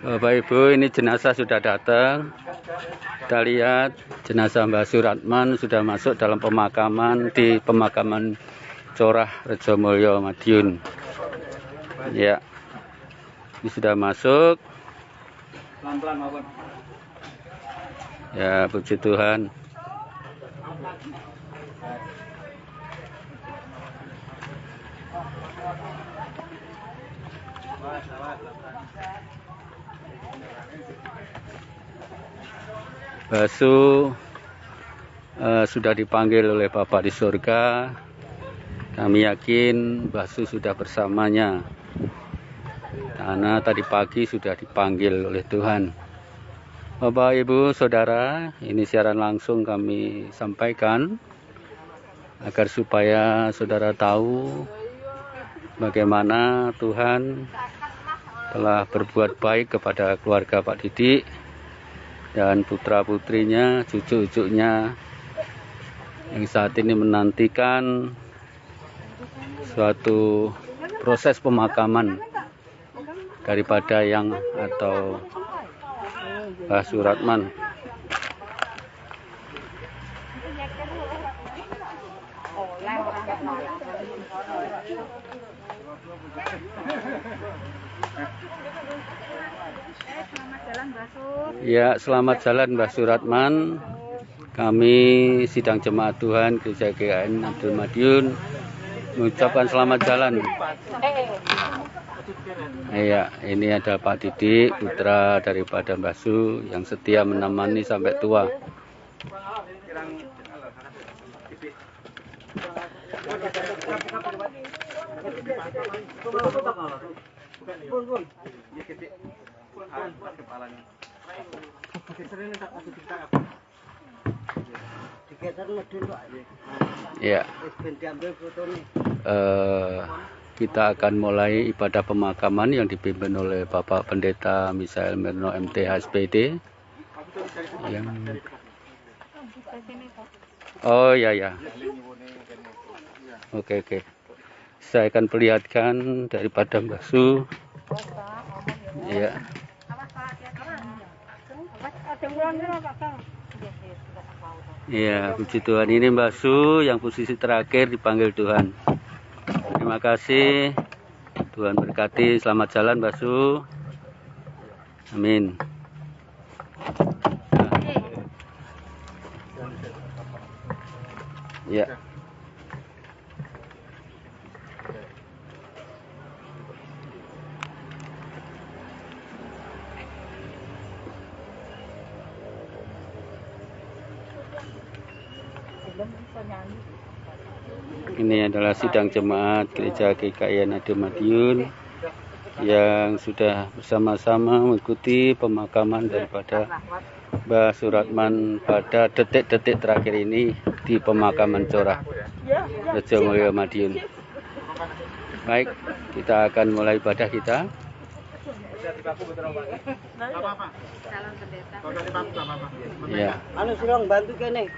Bapak Ibu, ini jenazah sudah datang. Kita lihat jenazah Mbah Suratman sudah masuk dalam pemakaman di pemakaman Corah Rejomulyo Madiun. Ya, ini sudah masuk. Pelan-pelan maupun. Ya, puji Tuhan. Basu sudah dipanggil oleh Bapa di surga. Kami yakin Basu sudah bersamanya, karena tadi pagi sudah dipanggil oleh Tuhan. Bapak, Ibu, Saudara, ini siaran langsung kami sampaikan agar supaya saudara tahu bagaimana Tuhan telah berbuat baik kepada keluarga Pak Didik dan putra-putrinya, cucu-cucunya yang saat ini menantikan suatu proses pemakaman daripada yang atau Mbah Suratman. Ya, selamat jalan Mbah Suratman. Kami sidang jemaat Tuhan Gereja GKN Abdul Madiun mengucapkan selamat jalan. Iya, ini ada Pak Didik, putra daripada Mbah Su yang setia menemani sampai tua. Ya. Kita akan mulai ibadah pemakaman yang dipimpin oleh Bapak Pendeta Misael Mirno MT HSPD. Oh ya. Oke. Saya akan perlihatkan daripada Mbah Su. Ya. Ya, puji Tuhan, ini Mbah Su yang posisi terakhir dipanggil Tuhan. Terima kasih. Tuhan berkati. Selamat jalan Mbah Su. Amin. Ya. Ini adalah sidang jemaat Gereja GKN Abdul Madiun yang sudah bersama-sama mengikuti pemakaman daripada Mbah Suratman pada detik-detik terakhir ini di pemakaman Corah Rejomulyo Madiun. Baik, kita akan mulai ibadah kita. Ya. Anu silong bantu kene.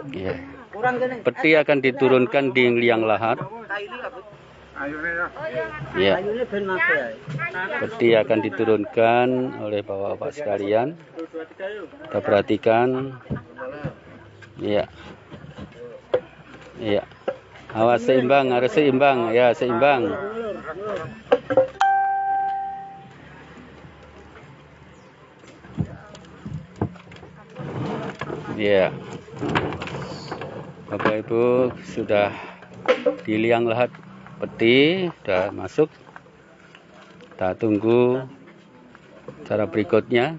Ya. Peti akan diturunkan di liang lahat. Ya. Peti akan diturunkan oleh bapak-bapak sekalian. Kita perhatikan. Ya. Ya. Awas seimbang, harus seimbang. Ya, seimbang. Ya. Bapak Ibu sudah di liang lahat peti, sudah masuk. Kita tunggu cara berikutnya.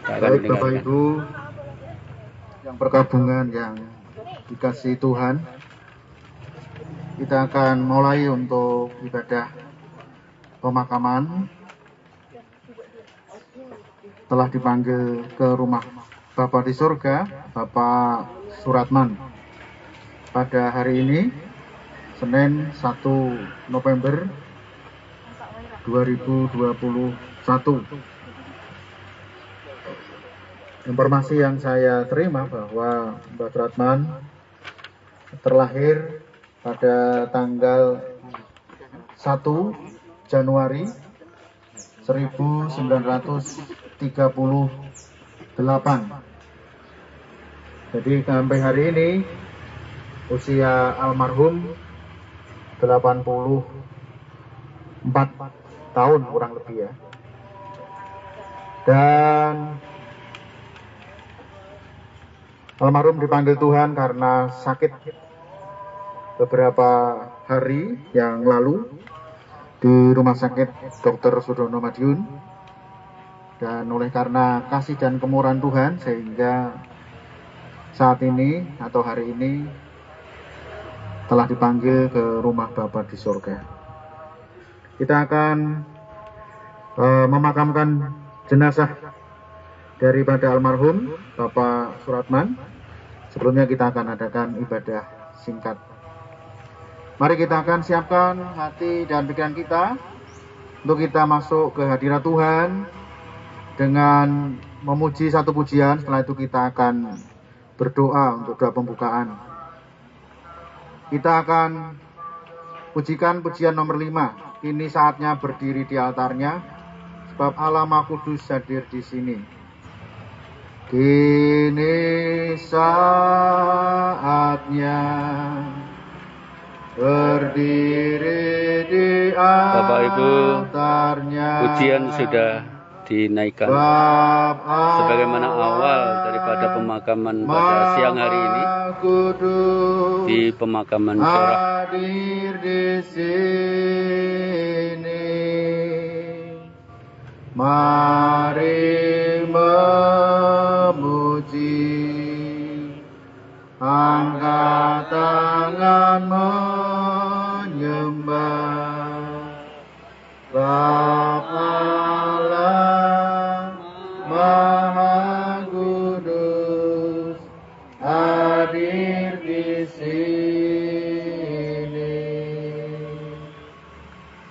Baik Bapak Ibu yang bergabungan yang dikasihi Tuhan, kita akan mulai untuk ibadah pemakaman. Telah dipanggil ke rumah Bapa di surga, Bapak Suratman, pada hari ini, Senin 1 November 2021. Informasi yang saya terima bahwa Mbah Suratman terlahir pada tanggal Januari 1938. Jadi sampai hari ini usia almarhum 84 tahun kurang lebih ya. Dan almarhum dipanggil Tuhan karena sakit beberapa hari yang lalu di Rumah Sakit Dr. Sudono Madiun. Dan oleh karena kasih dan kemurahan Tuhan sehingga saat ini atau hari ini telah dipanggil ke rumah Bapa di surga. Kita akan memakamkan jenazah daripada almarhum Bapak Suratman. Sebelumnya kita akan adakan ibadah singkat. Mari kita akan siapkan hati dan pikiran kita untuk kita masuk ke hadirat Tuhan dengan memuji satu pujian. Setelah itu kita akan berdoa untuk doa pembukaan. Kita akan pujikan pujian nomor 5. Kini saatnya berdiri di altarnya, sebab Allah Maha Kudus hadir di sini. Kini saatnya berdiri di altarnya. Bapak Ibu, pujian sudah dinaikkan sebagaimana awal daripada pemakaman pada siang hari ini di pemakaman Corah. Hadir di sini, mari memuji, angkat tangan menyembah Bapa Allah Maha Kudus hadir di sini.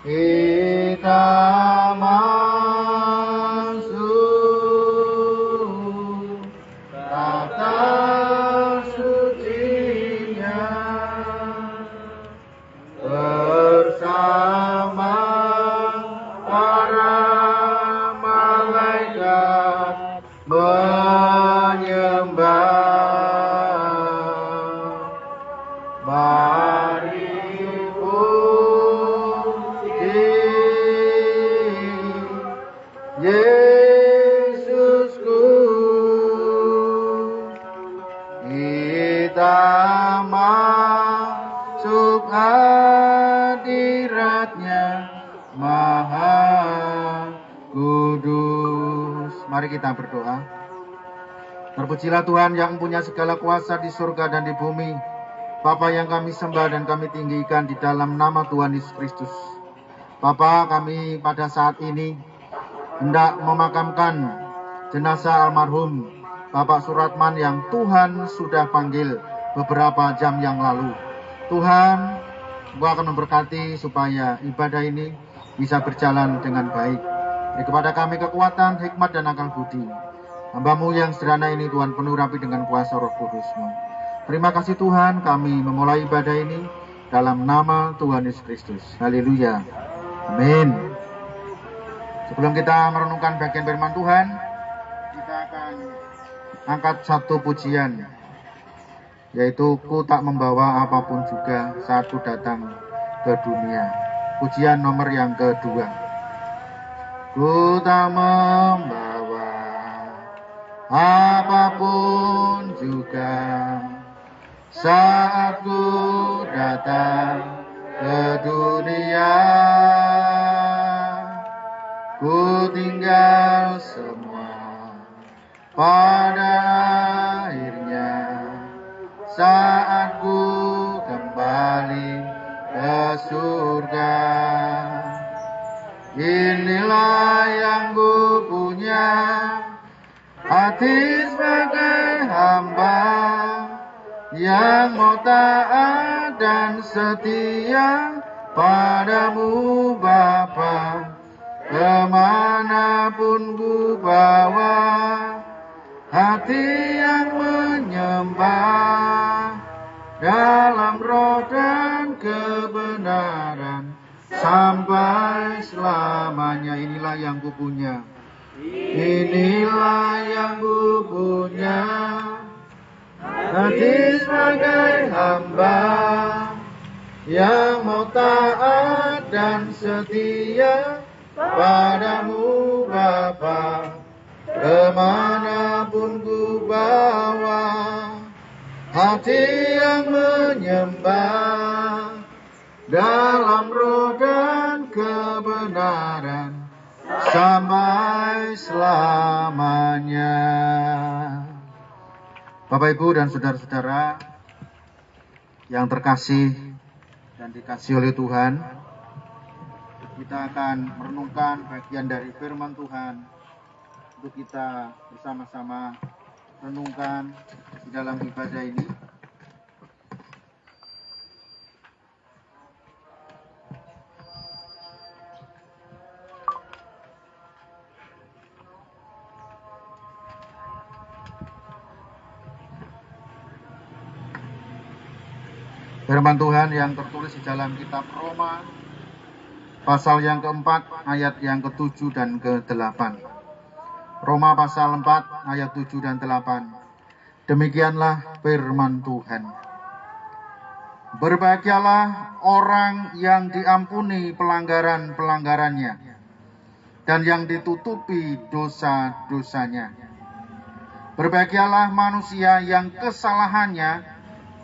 Kita masuk tata sucinya bersama para malaikat menyembah. Mari puji Yesusku, kita masuk hadiratnya Maha Kudus. Mari kita berdoa. Terpujilah Tuhan yang punya segala kuasa di surga dan di bumi, Bapa yang kami sembah dan kami tinggikan di dalam nama Tuhan Yesus Kristus. Bapa, kami pada saat ini hendak memakamkan jenazah almarhum Bapak Suratman yang Tuhan sudah panggil beberapa jam yang lalu. Tuhan, Engkau akan memberkati supaya ibadah ini bisa berjalan dengan baik. Beri kepada kami kekuatan, hikmat, dan akal budi. Hamba-Mu yang sederhana ini Tuhan penuh rapi dengan kuasa Roh Kudus-Mu. Terima kasih Tuhan, kami memulai ibadah ini dalam nama Tuhan Yesus Kristus. Haleluya. Amin. Sebelum kita merenungkan bagian firman Tuhan, kita akan angkat satu pujian, yaitu ku tak membawa apapun juga saat ku datang ke dunia. Pujian nomor yang kedua. Ku tak membawa apapun juga saat ku datang ke dunia. Ku tinggal semua pada akhirnya saat ku kembali ke surga. Inilah yang ku punya, hati sebagai hamba yang mau taat dan setia padamu Bapa. Kemanapun ku bawa hati yang menyembah dalam roh dan kebenaran sampai selamanya. Inilah yang kupunya, inilah yang kupunya, hati sebagai hamba yang mau taat dan setia padamu Bapa, kemanapun ku bawa, hati yang menyembah dalam roh dan kebenaran sampai selamanya. Bapak, Ibu, dan saudara-saudara yang terkasih dan dikasihi oleh Tuhan, kita akan merenungkan bagian dari firman Tuhan untuk kita bersama-sama renungkan di dalam ibadah ini. Firman Tuhan yang tertulis di dalam kitab Roma pasal yang keempat, ayat yang ke-7 dan ke-8. Roma pasal 4, ayat 7 dan 8. Demikianlah firman Tuhan. Berbahagialah orang yang diampuni pelanggaran-pelanggarannya dan yang ditutupi dosa-dosanya. Berbahagialah manusia yang kesalahannya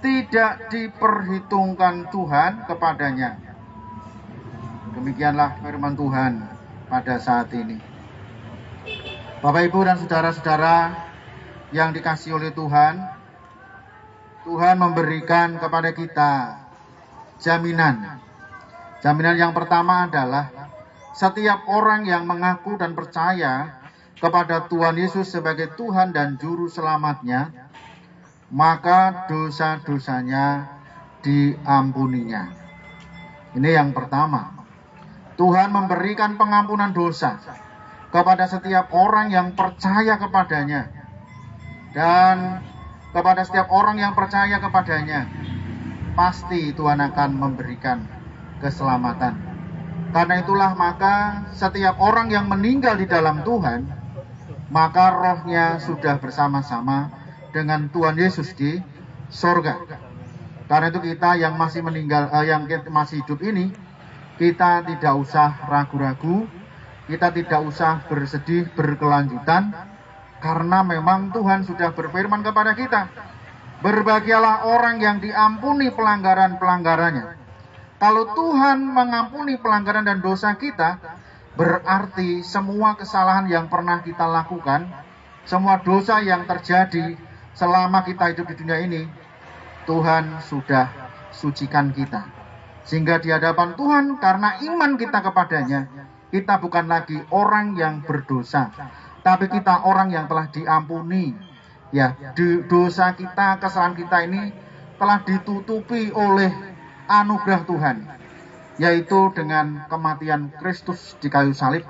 tidak diperhitungkan Tuhan kepadanya. Demikianlah firman Tuhan pada saat ini. Bapak, Ibu, dan saudara-saudara yang dikasihi oleh Tuhan, Tuhan memberikan kepada kita jaminan. Jaminan yang pertama adalah setiap orang yang mengaku dan percaya kepada Tuhan Yesus sebagai Tuhan dan Juru Selamatnya, maka dosa-dosanya diampuninya. Ini yang pertama. Tuhan memberikan pengampunan dosa kepada setiap orang yang percaya kepadanya. Dan kepada setiap orang yang percaya kepadanya, pasti Tuhan akan memberikan keselamatan. Karena itulah maka setiap orang yang meninggal di dalam Tuhan, maka rohnya sudah bersama-sama dengan Tuhan Yesus di sorga. Karena itu kita yang masih meninggal, yang masih hidup ini, kita tidak usah ragu-ragu, kita tidak usah bersedih berkelanjutan, karena memang Tuhan sudah berfirman kepada kita, berbahagialah orang yang diampuni pelanggaran-pelanggarannya. Kalau Tuhan mengampuni pelanggaran dan dosa kita, berarti semua kesalahan yang pernah kita lakukan, semua dosa yang terjadi selama kita hidup di dunia ini, Tuhan sudah sucikan kita. Sehingga di hadapan Tuhan, karena iman kita kepadanya, kita bukan lagi orang yang berdosa, tapi kita orang yang telah diampuni. Ya, dosa kita, kesalahan kita ini telah ditutupi oleh anugerah Tuhan, yaitu dengan kematian Kristus di kayu salib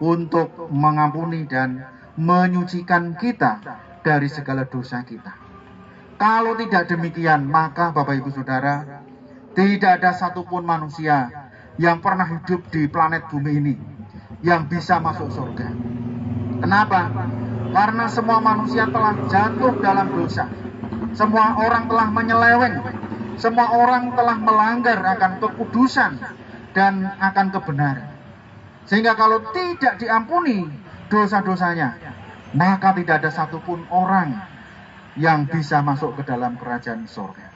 untuk mengampuni dan menyucikan kita dari segala dosa kita. Kalau tidak demikian, maka Bapak, Ibu, Saudara, tidak ada satupun manusia yang pernah hidup di planet bumi ini yang bisa masuk surga. Kenapa? Karena semua manusia telah jatuh dalam dosa. Semua orang telah menyeleweng. Semua orang telah melanggar akan kekudusan dan akan kebenaran. Sehingga kalau tidak diampuni dosa-dosanya, maka tidak ada satupun orang yang bisa masuk ke dalam kerajaan surga.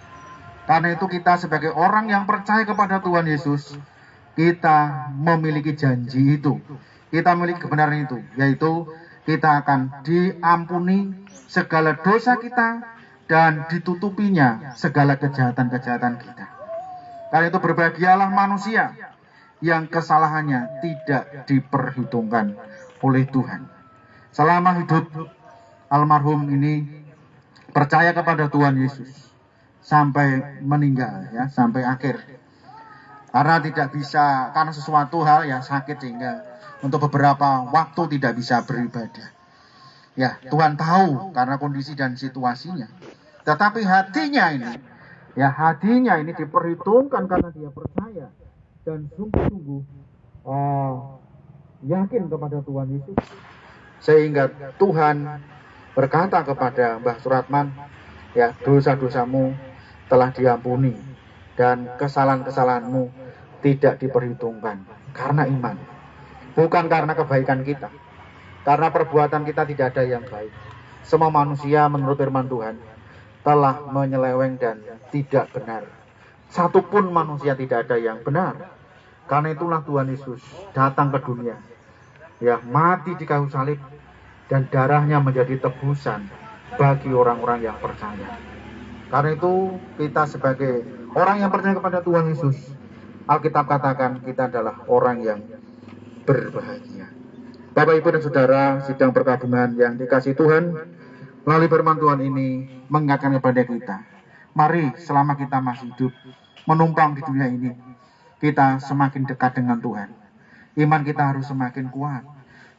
Karena itu kita sebagai orang yang percaya kepada Tuhan Yesus, kita memiliki janji itu. Kita memiliki kebenaran itu, yaitu kita akan diampuni segala dosa kita dan ditutupinya segala kejahatan-kejahatan kita. Karena itu berbahagialah manusia yang kesalahannya tidak diperhitungkan oleh Tuhan. Selama hidup almarhum ini percaya kepada Tuhan Yesus sampai meninggal, ya, sampai akhir. Karena tidak bisa, karena sesuatu hal yang sakit sehingga untuk beberapa waktu tidak bisa beribadah. Ya, Tuhan tahu karena kondisi dan situasinya. Tetapi hatinya ini diperhitungkan karena dia percaya dan sungguh-sungguh yakin kepada Tuhan Yesus, sehingga Tuhan berkata kepada Mbah Suratman, ya, dosa-dosamu telah diampuni dan kesalahan-kesalahanmu tidak diperhitungkan karena iman, bukan karena kebaikan kita. Karena perbuatan kita tidak ada yang baik. Semua manusia menurut firman Tuhan telah menyeleweng dan tidak benar. Satupun manusia tidak ada yang benar. Karena itulah Tuhan Yesus datang ke dunia, ya, mati di kayu salib, dan darahnya menjadi tebusan bagi orang-orang yang percaya. Karena itu kita sebagai orang yang percaya kepada Tuhan Yesus, Alkitab katakan kita adalah orang yang berbahagia. Bapak, Ibu, dan Saudara sidang perkabungan yang dikasihi Tuhan, melalui firman Tuhan ini mengingatkan kepada kita, mari selama kita masih hidup menumpang di dunia ini, kita semakin dekat dengan Tuhan. Iman kita harus semakin kuat,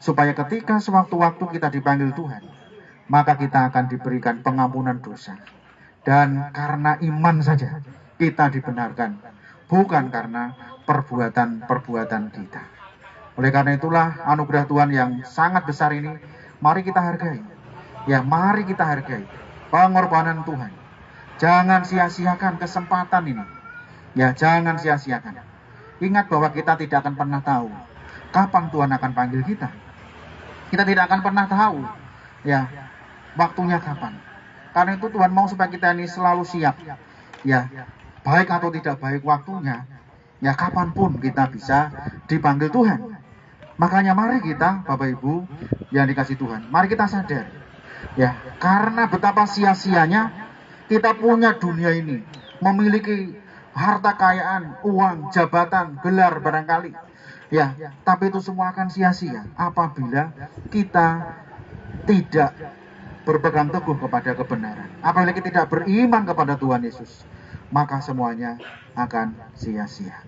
supaya ketika sewaktu-waktu kita dipanggil Tuhan, maka kita akan diberikan pengampunan dosa. Dan karena iman saja kita dibenarkan, bukan karena perbuatan-perbuatan kita. Oleh karena itulah anugerah Tuhan yang sangat besar ini, mari kita hargai. Ya, mari kita hargai pengorbanan Tuhan. Jangan sia-siakan kesempatan ini. Ya, jangan sia-siakan. Ingat bahwa kita tidak akan pernah tahu kapan Tuhan akan panggil kita. Kita tidak akan pernah tahu, ya, waktunya kapan. Karena itu Tuhan mau supaya kita ini selalu siap. Ya, baik atau tidak baik waktunya, ya, kapanpun kita bisa dipanggil Tuhan. Makanya mari kita, Bapak Ibu yang dikasih Tuhan, mari kita sadar, ya, karena betapa sia-sianya kita punya dunia ini, memiliki harta kekayaan, uang, jabatan, gelar barangkali, ya, tapi itu semua akan sia-sia apabila kita tidak berpegang teguh kepada kebenaran. Apabila kita tidak beriman kepada Tuhan Yesus, maka semuanya akan sia-sia.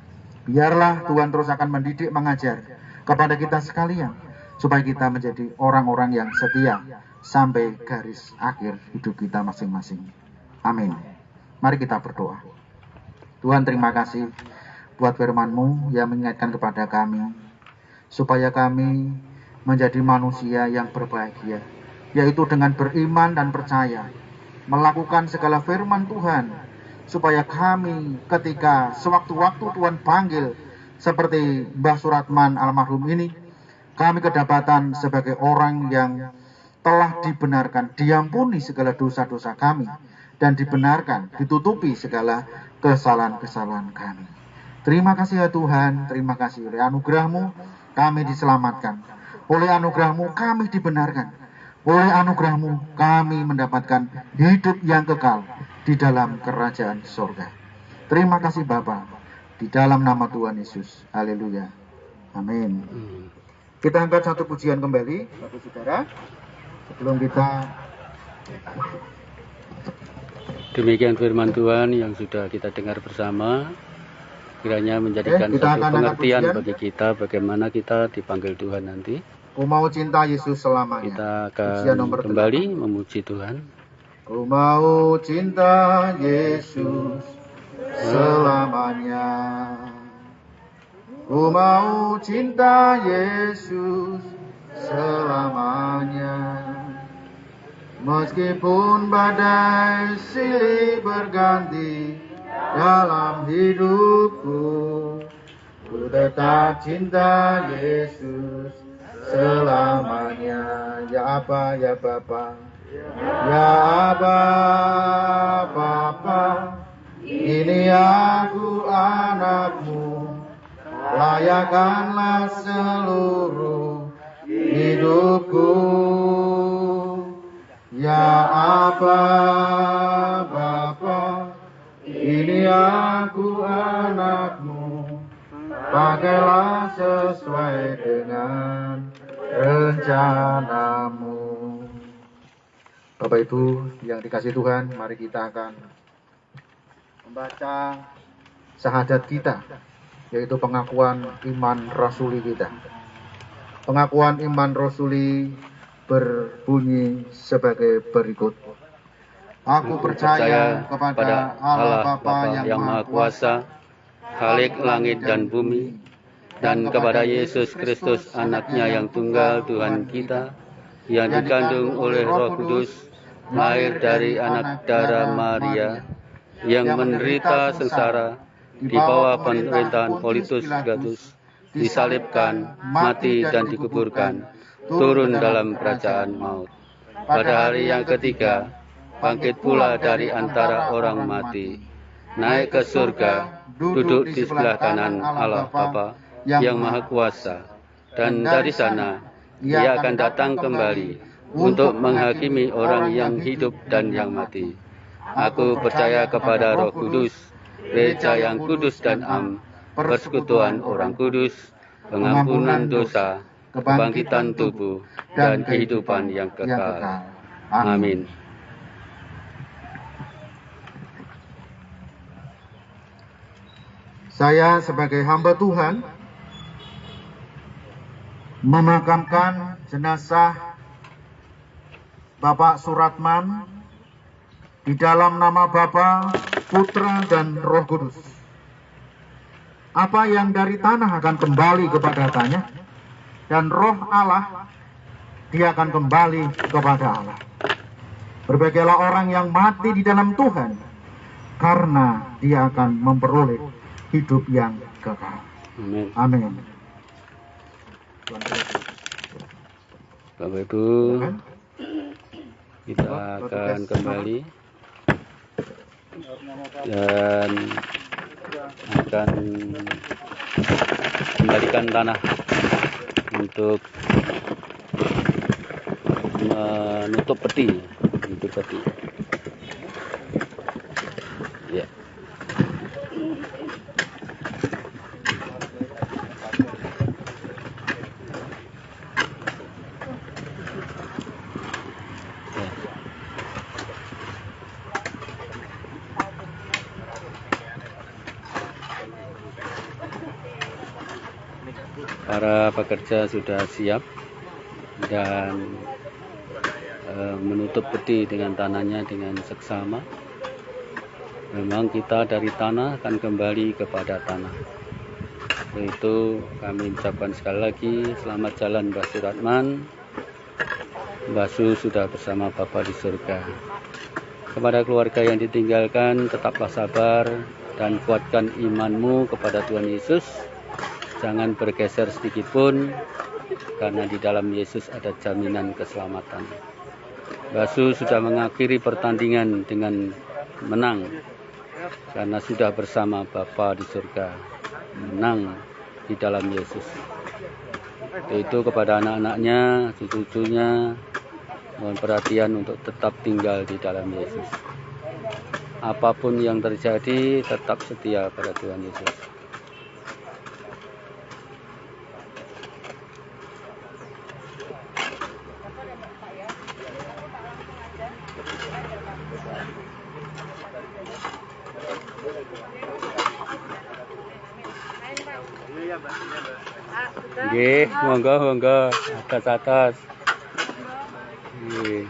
Biarlah Tuhan terus akan mendidik, mengajar kepada kita sekalian, supaya kita menjadi orang-orang yang setia sampai garis akhir hidup kita masing-masing. Amin. Mari kita berdoa. Tuhan, terima kasih buat firman-Mu yang mengingatkan kepada kami, supaya kami menjadi manusia yang berbahagia, yaitu dengan beriman dan percaya, melakukan segala firman Tuhan, supaya kami ketika sewaktu-waktu Tuhan panggil, seperti Mbah Suratman almarhum ini, kami kedapatan sebagai orang yang telah dibenarkan, diampuni segala dosa-dosa kami, dan dibenarkan, ditutupi segala kesalahan-kesalahan kami. Terima kasih ya Tuhan, terima kasih oleh anugerah-Mu kami diselamatkan, oleh anugerah-Mu kami dibenarkan, oleh anugerah-Mu kami mendapatkan hidup yang kekal di dalam kerajaan surga. Terima kasih Bapa, di dalam nama Tuhan Yesus. Haleluya. Amin. Kita angkat satu pujian kembali, Bapak Saudara, sebelum kita. Demikian firman Tuhan yang sudah kita dengar bersama. Kiranya menjadikan satu pengertian bagi kita bagaimana kita dipanggil Tuhan nanti. Ku mau cinta Yesus selamanya. Kita akan kembali memuji Tuhan. Ku mau cinta Yesus selamanya. Ku mau cinta Yesus selamanya. Meskipun badai silih berganti dalam hidupku, ku tetap cinta Yesus selamanya. Ya Aba, ya Bapa, ya Aba, Bapa, ini aku anakmu, layakkanlah seluruh hidupku. Ya Aba, Bapa, ini aku anakmu, pakailah sesuai dengan rencanamu. Bapak Ibu yang dikasihi Tuhan, mari kita akan membaca syahadat kita, yaitu pengakuan iman rasuli kita. Pengakuan iman rasuli berbunyi sebagai berikut. Aku percaya kepada Allah Bapa yang Maha Kuasa, Khalik langit dan bumi, dan kepada Yesus Kristus anaknya yang tunggal Tuhan kita, yang dikandung oleh Roh Kudus, lahir dari anak darah Maria, yang menderita sengsara di bawah pemerintahan Pontius Pilatus, disalibkan, mati dan dikuburkan, turun dalam kerajaan maut. Pada hari yang ketiga, bangkit pula dari antara orang mati, naik ke surga, duduk di sebelah kanan Allah Bapa yang Maha Kuasa, dan dari sana Ia akan datang kembali untuk menghakimi orang yang hidup dan yang mati. Aku percaya kepada Roh Kudus, gereja yang kudus dan am, persekutuan orang kudus, pengampunan dosa, kebangkitan tubuh, dan kehidupan yang kekal. Amin. Saya sebagai hamba Tuhan memakamkan jenazah Bapak Suratman di dalam nama Bapa, Putra, dan Roh Kudus. Apa yang dari tanah akan kembali kepada tanah, dan Roh Allah dia akan kembali kepada Allah. Berbahagialah orang yang mati di dalam Tuhan, karena dia akan memperoleh hidup yang kekal. Amin. Bapak Ibu, kita akan kembali dan akan kembalikan tanah untuk menutup peti. Ya. Para pekerja sudah siap dan menutup peti dengan tanahnya dengan seksama. Memang kita dari tanah akan kembali kepada tanah. Itu kami ucapkan sekali lagi selamat jalan Mbah Suratman. Mbah Su sudah bersama Bapa di surga. Kepada keluarga yang ditinggalkan, tetaplah sabar dan kuatkan imanmu kepada Tuhan Yesus. Jangan bergeser sedikit pun, karena di dalam Yesus ada jaminan keselamatan. Mbah Su sudah mengakhiri pertandingan dengan menang, karena sudah bersama Bapa di surga, menang di dalam Yesus. Itu kepada anak-anaknya, cucu-cucunya, mohon perhatian untuk tetap tinggal di dalam Yesus. Apapun yang terjadi, tetap setia pada Tuhan Yesus. Nggih, monggo atas. Nggih.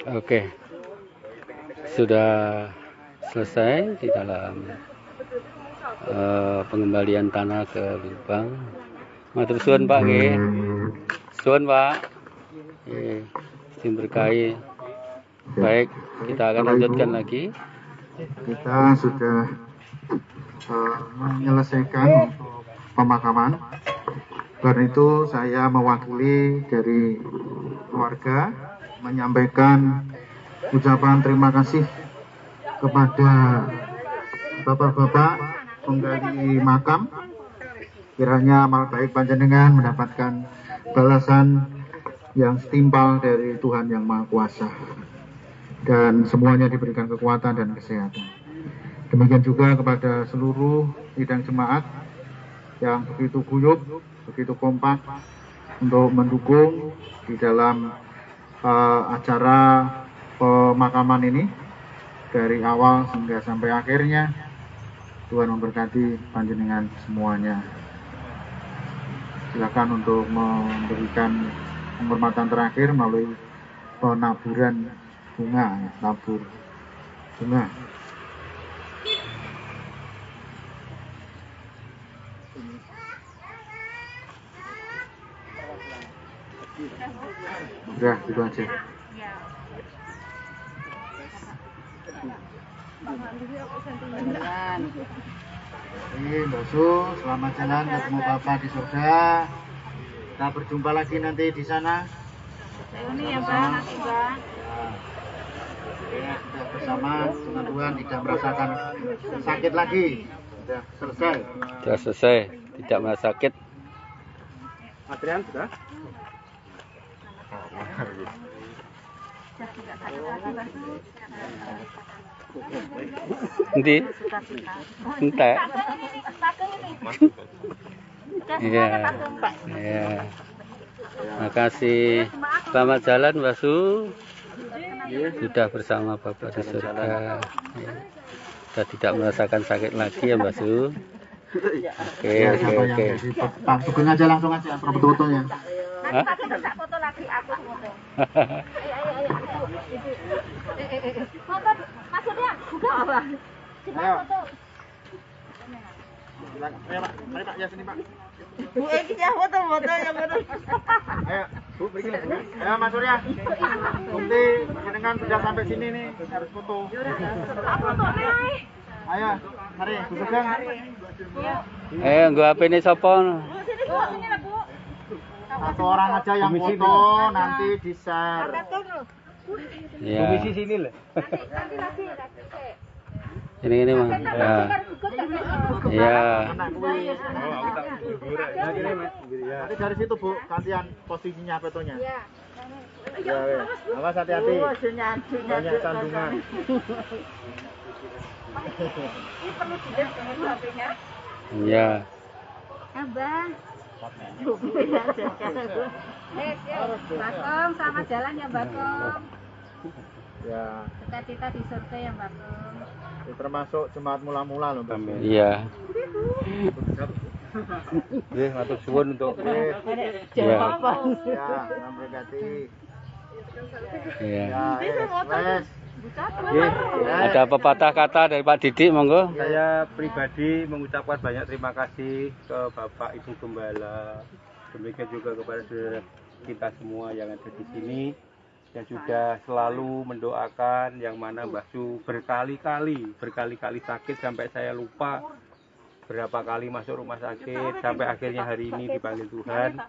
Oke, sudah selesai di dalam pengembalian tanah ke Lubang. Matur suwun Pak nggih. Suwun Pak. Nggih, berkahi. Baik, kita akan lanjutkan lagi. Kita sudah menyelesaikan pemakaman. Karena itu saya mewakili dari keluarga menyampaikan ucapan terima kasih kepada bapak-bapak penggali makam. Kiranya amal baik panjenengan mendapatkan balasan yang setimpal dari Tuhan Yang Maha Kuasa, dan semuanya diberikan kekuatan dan kesehatan. Demikian juga kepada seluruh sidang jemaat yang begitu guyup, begitu kompak untuk mendukung di dalam acara pemakaman ini dari awal hingga sampai akhirnya. Tuhan memberkati panjenengan semuanya. Silakan untuk memberikan penghormatan terakhir melalui penaburan bunga, tabur bunga. Udah, gitu aja. Mbak Su, selamat jalan ketemu Bapak di surga. Kita berjumpa lagi nanti di sana. Ini ya Pak, nanti Pak. Ya, sudah bersama dengan Tuhan, tidak merasakan sakit lagi. Sudah selesai. Sudah selesai, tidak merasa sakit. Adrian sudah? Nanti, entek. Iya, iya. Makasih. Selamat jalan, Mbak Su. Sudah bersama Bapak di surga. Ya. Sudah tidak merasakan sakit lagi ya, Mbak Su. Oke, oke. Pak Sugeng aja langsung aja foto-fotonya. Hah? Foto lagi aku foto. Ayo. Foto, masuk Ayo. Silakan. Ayo Pak, mari Pak, ya sini Pak. Bu, ini ya foto-foto yang mana? Ayo, Bu, pergi lah. Ayo Mas Surya. Bukti dengan sudah sampai sini nih, harus foto. Ayo, mari, Bu Sugeng. Nggo HP-ne sapa? Satu orang aja yang foto, nanti di-share. Ya. Komisi sini loh. Ini Mang. Ya. Ya. Nanti dari situ Bu, gantian posisinya fotonya. Iya. Ya, awas hati-hati. Banyak sandungan. Ini perlu dilihat dulu HP-nya. Ya. Abang. Bakom, selamat jalan ya Bakom. Ya, Cita-cita di surga ya Bakom. ini termasuk jemaat mula-mula loh Mbak. Iya. Nggih, matur suwun untuk Jawaban. Ya, Tuhan berkati. Iya. Ya, wes. Ada pepatah kata dari Pak Didik, monggo. saya pribadi mengucapkan banyak terima kasih ke Bapak Ibu Gembala, demikian juga kepada saudara kita semua yang ada di sini yang sudah selalu mendoakan, yang mana Mbah Su berkali-kali sakit sampai saya lupa berapa kali masuk rumah sakit sampai akhirnya hari ini dipanggil Tuhan.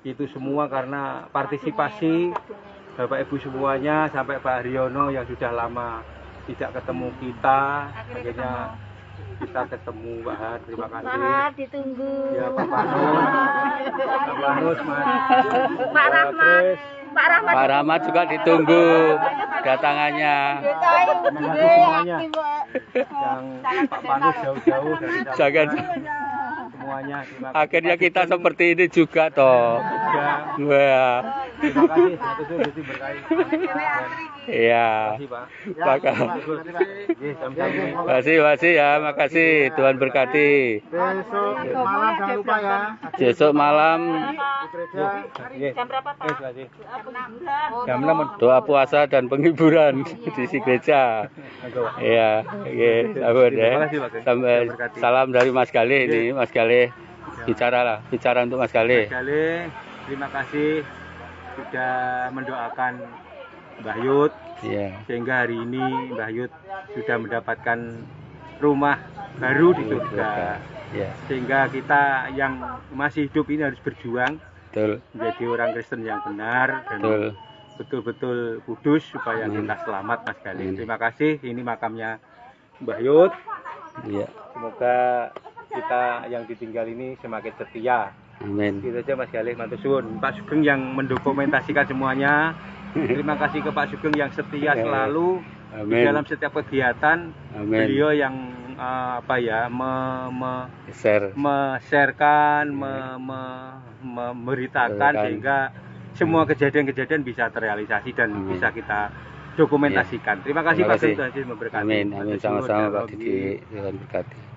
Itu semua karena partisipasi Bapak Ibu semuanya sampai Pak Haryono yang sudah lama tidak ketemu kita, akhirnya kita ketemu Pak Har, terima kasih. Pak Har ditunggu. Ya Pak Panus, Mas. Pak Rahmat. Pak Rahmat. Pak Rahmat juga ditunggu datangannya. Terima kasih semuanya. Yang Pak Panus jauh-jauh dari Jangan. semuanya. Terima kasih. Akhirnya kita seperti ini juga toh. Ya, Wah. terima kasih. Satu sudah berkait. Iya. Terima kasih Pak. Maka- Nggih, sama-sama. Makasih ya, makasih. Tuhan berkati. Besok malam jangan lupa ya. Besok malam Di gereja. Nggih. Jam berapa Pak? Terima kasih. jam 6 doa puasa dan penghiburan di si gereja. Iya, oke, sahabat ya. Sampai salam dari Mas Galih ini, Mas Galih. Bicara untuk Mas Galih. Sekali, terima kasih sudah mendoakan Mbah Yud Iya. sehingga hari ini Mbah Yud sudah mendapatkan rumah baru di surga. Iya, Sehingga kita yang masih hidup ini harus berjuang betul. menjadi orang Kristen yang benar dan Betul. betul-betul kudus supaya Amin. kita selamat Mas Galih. Amin. Terima kasih. Ini makamnya Mbah Yud. Iya. Semoga kita yang ditinggal ini semakin setia. Amin. Gitu aja Mas Galih, matur suwun. Pak Sugeng yang mendokumentasikan semuanya. Terima kasih ke Pak Sugeng yang setia selalu di Amin. dalam setiap kegiatan. Amin. Beliau yang Share. me-sharekan, memberitakan Memberitakan. sehingga semua kejadian-kejadian bisa terrealisasi dan Amin. bisa kita dokumentasikan. Terima kasih Terima Pak kasih. Sugeng sudah memberkati. Amin. Amin. Matur suwun, Sama-sama ya Pak Rabbi. Didi. Tuhan berkati.